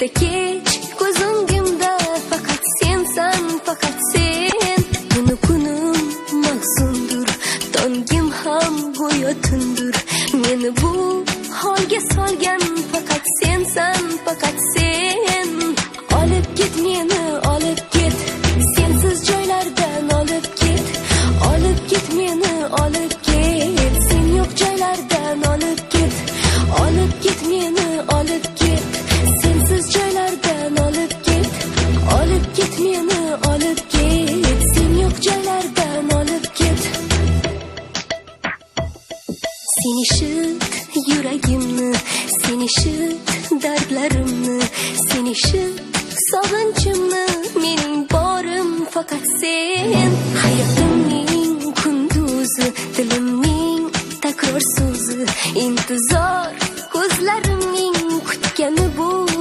erta kech ko'z o'ngimda faqat sensan, faqat sen. Buni kunim mahzundur, tongim ham go'yo tundur. Meni bu holga solgan faqat sensan, faqat sen. Olib ket meni, olib ket, sensiz joylardan olib ket. Olib ket meni, olib ket, sen yo'q joylardan olib ket. Olib ket meni, olib ket, sensiz joylardan olib ket. Olib ket meni, olib ket, sen yo'q joylardan olib ket. Sen eshit yuragimni, sen eshit dardlarimni, sen eshit sog'inchimni. Mening borim faqat sen. Hayotimning kunduzi, dilimning takror so'zi, intizor ko'zlarimning kutgani bu.